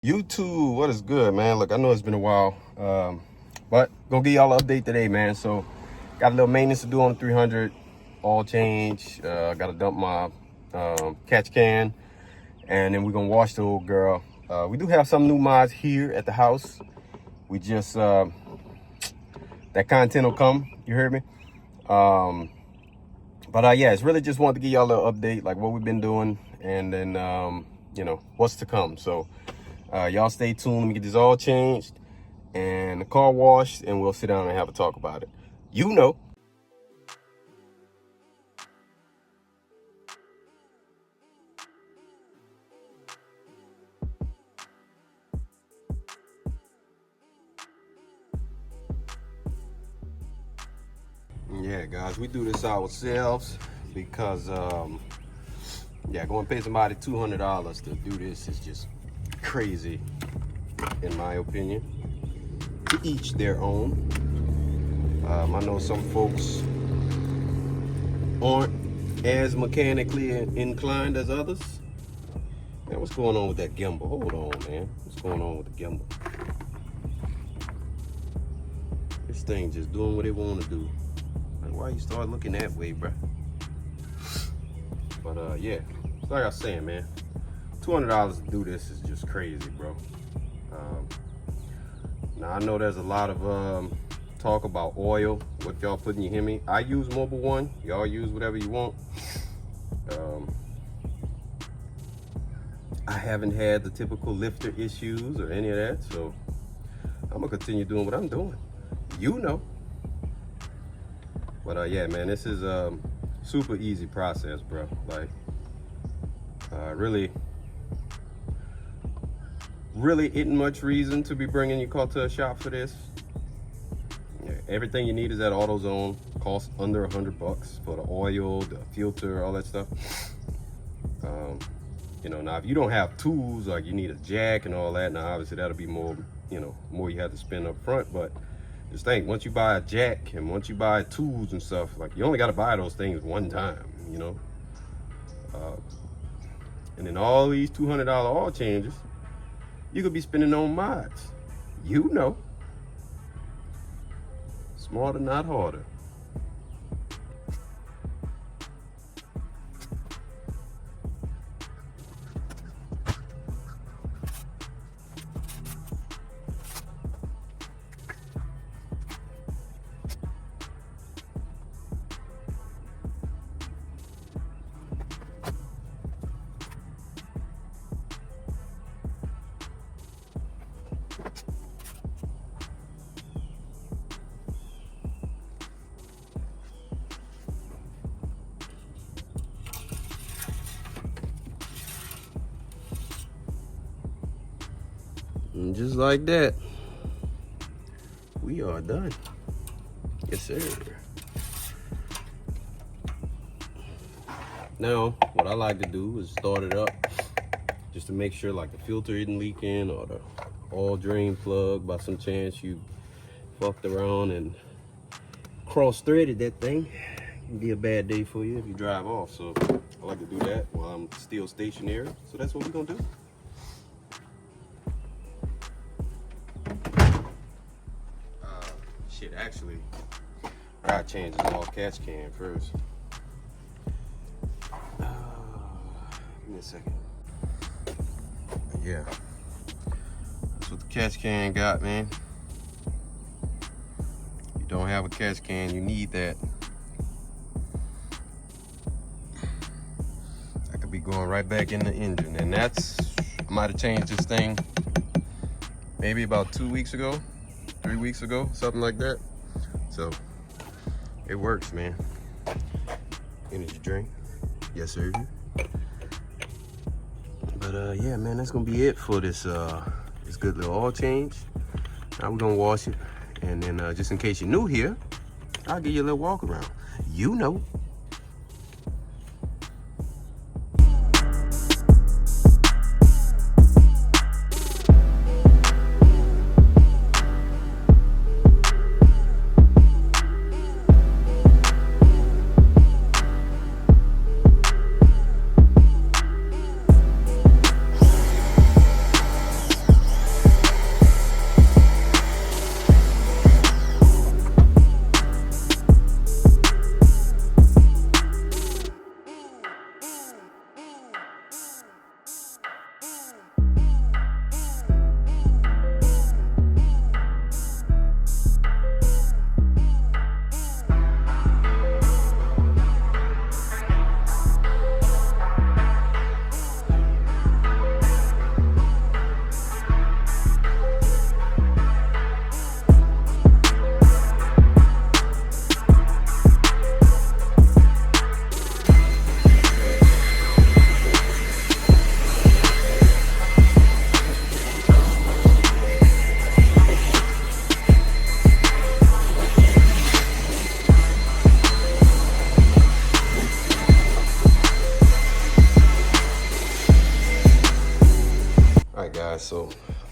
YouTube, what is good, man? Look, I know it's been a while, but gonna give y'all an update today, man. So got a little maintenance to do on the 300, oil change. Gotta dump my catch can, and then we're gonna wash the old girl. We do have some new mods here at the house. We just that content will come, you heard me. But yeah, it's really just wanted to give y'all a little update, like what we've been doing, and then you know what's to come. So y'all stay tuned. Let me get this all changed and the car washed, and we'll sit down and have a talk about it. You know. Yeah, guys, we do this ourselves because yeah, going to pay somebody $200 to do this is just crazy, in my opinion. To each their own. I know some folks aren't as mechanically inclined as others. Man, what's going on with that gimbal? Hold on, man. What's going on with the gimbal? This thing just doing what it want to do. Like, why you start looking that way, bruh? But yeah, like I was saying, man, $200 to do this is just crazy, bro. Now I know there's a lot of talk about oil, what y'all put in your Hemi. I use Mobile One. Y'all use whatever you want. I haven't had the typical lifter issues or any of that, so I'm gonna continue doing what I'm doing. You know. But yeah, man, this is a super easy process, bro. Like, really isn't much reason to be bringing your car to a shop for this. Yeah, everything you need is at AutoZone. Costs under $100 for the oil, the filter, all that stuff. You know, now if you don't have tools, like you need a jack and all that, now obviously that'll be more, you know, more you have to spend up front. But just think, once you buy a jack and once you buy tools and stuff, like you only got to buy those things one time, you know. And then all these $200 oil changes, you could be spending on mods. You know. Smarter, not harder. And just like that, we are done. Yes, sir. Now, what I like to do is start it up just to make sure like the filter isn't leaking or the oil drain plug, by some chance you fucked around and cross-threaded that thing. It can be a bad day for you if you drive off. So I like to do that while I'm still stationary. So that's what we're gonna do. Shit, actually, I gotta change this all catch can first. Give me a second. Yeah, that's what the catch can got, man. You don't have a catch can, you need that. I could be going right back in the engine, and that's, I might have changed this thing maybe about 2 weeks ago. 3 weeks ago, something like that. So it works, man. Energy drink, yes sir. But yeah, man, that's gonna be it for this this good little oil change. Now we're gonna wash it, and then just in case you're new here, I'll give you a little walk around. You know.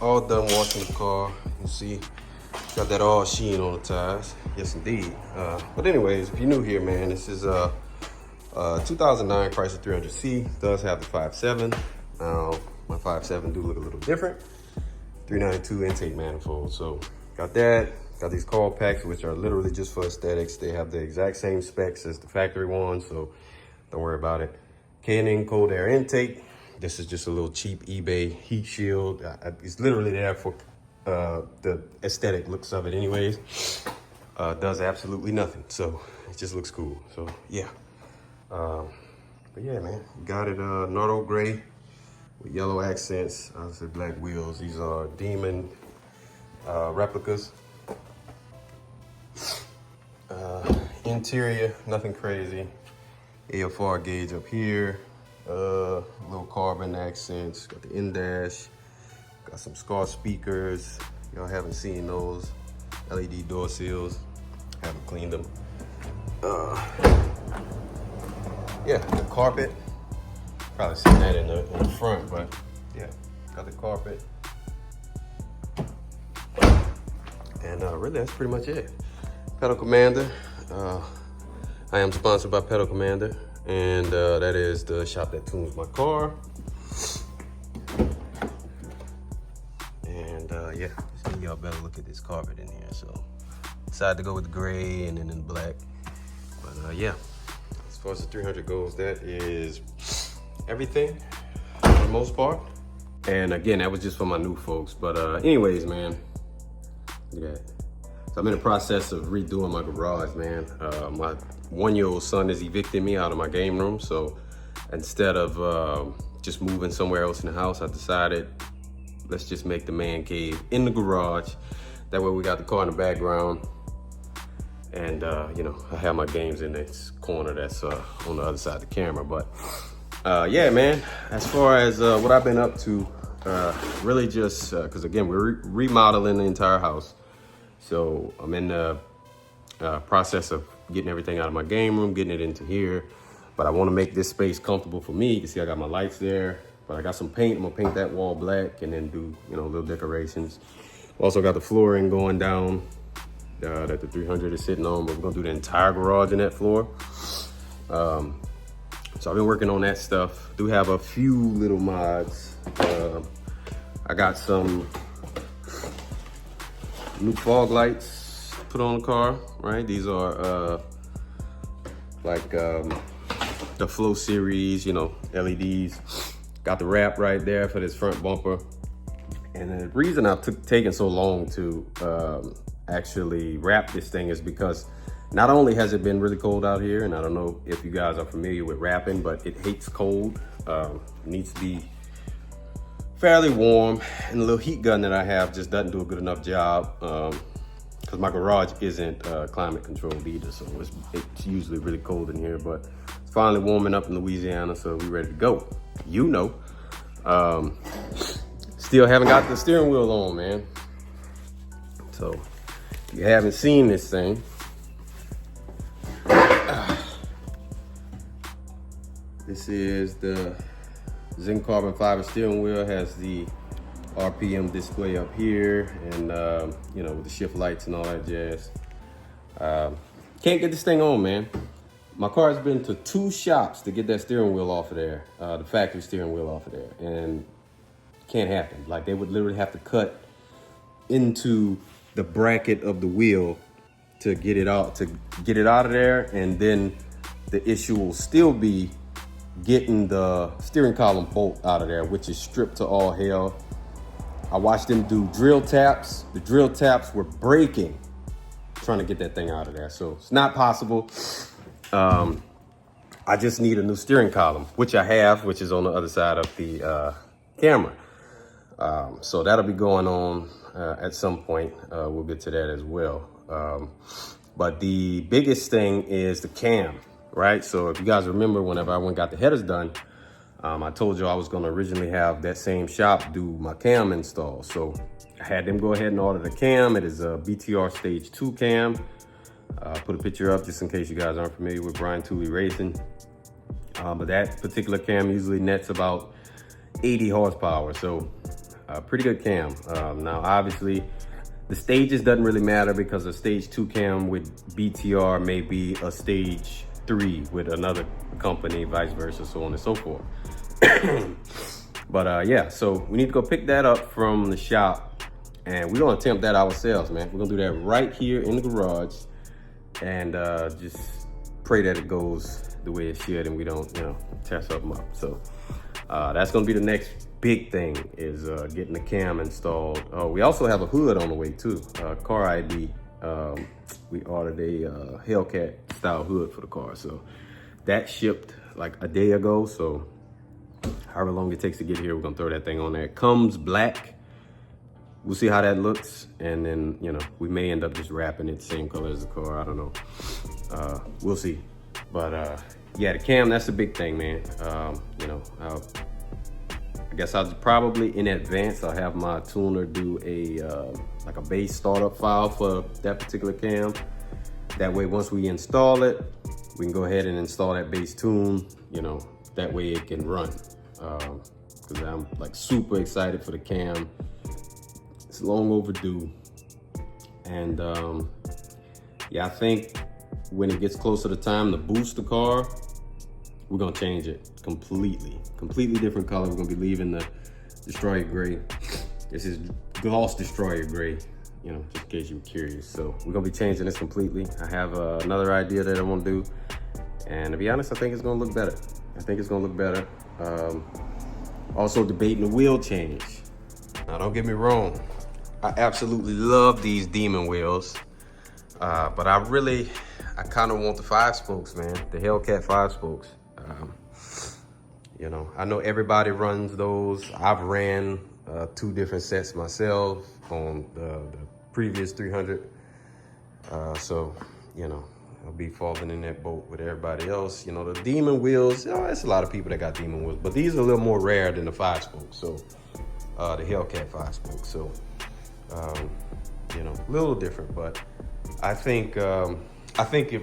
all done washing the car. You see, got that all sheen on the tires. Yes, indeed. But anyways, if you're new here, man, this is 2009 Chrysler 300C. Does have the 5.7. Now, my 5.7 do look a little different. 392 intake manifold. So got that. Got these coil packs, which are literally just for aesthetics. They have the exact same specs as the factory one, so don't worry about it. K&N cold air intake. This is just a little cheap eBay heat shield. It's literally there for the aesthetic looks of it anyways. Does absolutely nothing, so it just looks cool. So yeah. But yeah, man, got it Nardo gray with yellow accents, obviously black wheels. These are Demon replicas. Interior, nothing crazy. AFR gauge up here, little carbon accents, got the in-dash, got some Scar speakers. Y'all haven't seen those. LED door seals, haven't cleaned them. Yeah, the carpet, probably seen that in the front, but yeah, got the carpet. And really, that's pretty much it. Pedal Commander. I am sponsored by Pedal Commander, and that is the shop that tunes my car. And yeah, y'all better look at this carpet in here. So decided to go with the gray and then in black. But yeah, as far as the 300 goes, that is everything for the most part. And again, that was just for my new folks. But anyways, man, look at that. So I'm in the process of redoing my garage, man. My 1-year-old son is evicting me out of my game room. So instead of just moving somewhere else in the house, I decided let's just make the man cave in the garage. That way we got the car in the background. And you know, I have my games in this corner that's on the other side of the camera. But yeah, man, as far as what I've been up to, really just, cause again, we're remodeling the entire house. So I'm in the process of getting everything out of my game room, getting it into here. But I want to make this space comfortable for me. You can see I got my lights there, but I got some paint. I'm gonna paint that wall black and then do, you know, little decorations. Also got the flooring going down that the 300 is sitting on, but we're gonna do the entire garage in that floor. So I've been working on that stuff. Do have a few little mods. I got some new fog lights put on the car, right? These are like the Flow series, you know, LEDs. Got the wrap right there for this front bumper. And the reason I've taken so long to actually wrap this thing is because not only has it been really cold out here, and I don't know if you guys are familiar with wrapping, but it hates cold. Needs to be fairly warm, and the little heat gun that I have just doesn't do a good enough job because my garage isn't climate controlled either, so it's usually really cold in here. But it's finally warming up in Louisiana, so we're ready to go. You know, still haven't got the steering wheel on, man. So if you haven't seen this thing, this is the zinc carbon fiber steering wheel. Has the RPM display up here, and you know, with the shift lights and all that jazz. Can't get this thing on, man. My car's been to 2 shops to get that steering wheel off of there, the factory steering wheel off of there, and can't happen. Like, they would literally have to cut into the bracket of the wheel to get it out of there, and then the issue will still be getting the steering column bolt out of there, which is stripped to all hell. I watched them do drill taps. The drill taps were breaking trying to get that thing out of there. So it's not possible. I just need a new steering column, which I have, which is on the other side of the camera. So that'll be going on at some point. We'll get to that as well. But the biggest thing is the cam, right? So if you guys remember, whenever I went and got the headers done, I told you I was gonna originally have that same shop do my cam install. So I had them go ahead and order the cam. It is a BTR Stage 2 cam. Put a picture up just in case you guys aren't familiar with Brian Tooley Racing. But that particular cam usually nets about 80 horsepower. So pretty good cam. Now, obviously, the stages doesn't really matter because a stage 2 cam with BTR may be a stage 3 with another company, vice versa, so on and so forth. But yeah, so we need to go pick that up from the shop, and we're gonna attempt that ourselves, man. We're gonna do that right here in the garage, and just pray that it goes the way it should and we don't, you know, tear something up. So that's gonna be the next big thing, is getting the cam installed. We also have a hood on the way too, car ID. We ordered a Hellcat style hood for the car, so that shipped like a day ago. So however long it takes to get here, we're gonna throw that thing on there. It comes black. We'll see how that looks, and then, you know, we may end up just wrapping it same color as the car. I don't know. We'll see. But yeah, the cam, that's the big thing, man. You know, I guess I'll probably in advance, I'll have my tuner do a like a base startup file for that particular cam. That way, once we install it, we can go ahead and install that base tune, you know, that way it can run. Because I'm like super excited for the cam. It's long overdue. And yeah, I think when it gets closer to time to boost the car, we're gonna change it completely different color. We're gonna be leaving the Destroyer gray. This is gloss Destroyer gray, you know, just in case you were curious. So we're gonna be changing this completely. I have another idea that I want to do, and to be honest, I think it's gonna look better. I think it's gonna look better. Also debating the wheel change. Now, don't get me wrong, I absolutely love these Demon wheels, but I kind of want the 5 spokes, man, the Hellcat 5 spokes. You know, I know everybody runs those. I've ran 2 different sets myself on the previous 300. So, you know, I'll be falling in that boat with everybody else. You know, the Demon wheels, you know, there's a lot of people that got Demon wheels, but these are a little more rare than the 5 spokes. So, the Hellcat 5 spokes. So, you know, a little different, but I think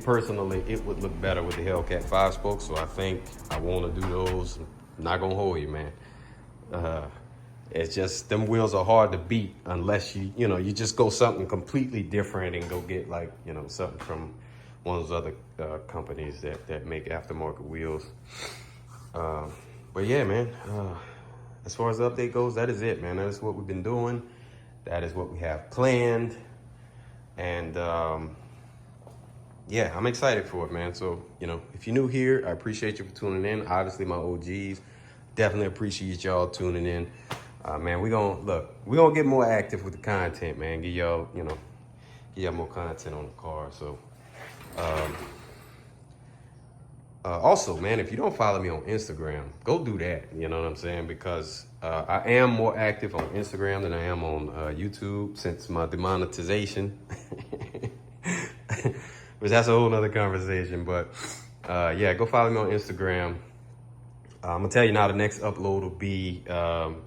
personally, it would look better with the Hellcat 5 spokes. So I think I want to do those. I'm not gonna hold you, man. It's just, them wheels are hard to beat unless you know, you just go something completely different and go get, like, you know, something from one of those other companies that make aftermarket wheels. But yeah, man, as far as the update goes, that is it, man. That is what we've been doing. That is what we have planned. And yeah, I'm excited for it, man. So, you know, if you're new here, I appreciate you for tuning in. Obviously, my OGs, definitely appreciate y'all tuning in. Man, we're gonna get more active with the content, man. Give y'all, you know, give y'all more content on the car. So, also, man, if you don't follow me on Instagram, go do that. You know what I'm saying? Because I am more active on Instagram than I am on YouTube since my demonetization. Which that's a whole nother conversation. But yeah, go follow me on Instagram. I'm gonna tell you now, the next upload will be,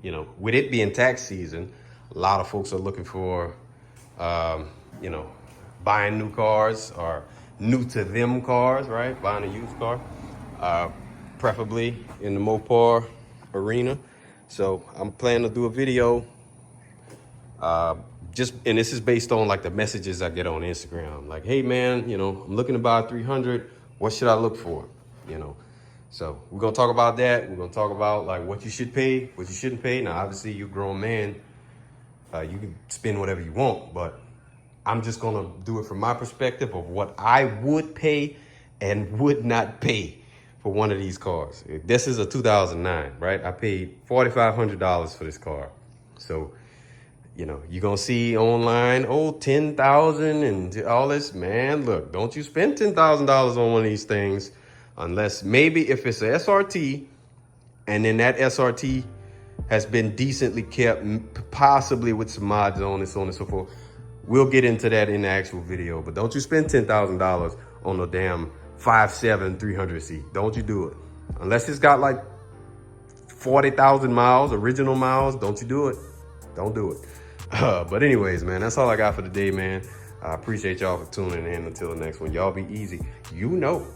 you know, with it being tax season, a lot of folks are looking for, you know, buying new cars or new to them cars, right? Buying a used car, preferably in the Mopar arena. So I'm planning to do a video, and this is based on like the messages I get on Instagram. Like, hey man, you know, I'm looking to buy a 300. What should I look for? You know, so we're gonna talk about that. We're gonna talk about like what you should pay, what you shouldn't pay. Now, obviously, you're a grown man. You can spend whatever you want, but I'm just gonna do it from my perspective of what I would pay and would not pay for one of these cars. This is a 2009, right? I paid $4,500 for this car. So, you know, you're gonna see online, oh, 10,000 and all this. Man, look, don't you spend $10,000 on one of these things unless maybe if it's a SRT and then that SRT has been decently kept, possibly with some mods on it, so on and so forth. We'll get into that in the actual video, but don't you spend $10,000 on a damn 5.7 300C. Don't you do it. Unless it's got like 40,000 miles, original miles, don't you do it. Don't do it. But anyways, man, that's all I got for today, man. I appreciate y'all for tuning in. Until the next one, y'all be easy. You know.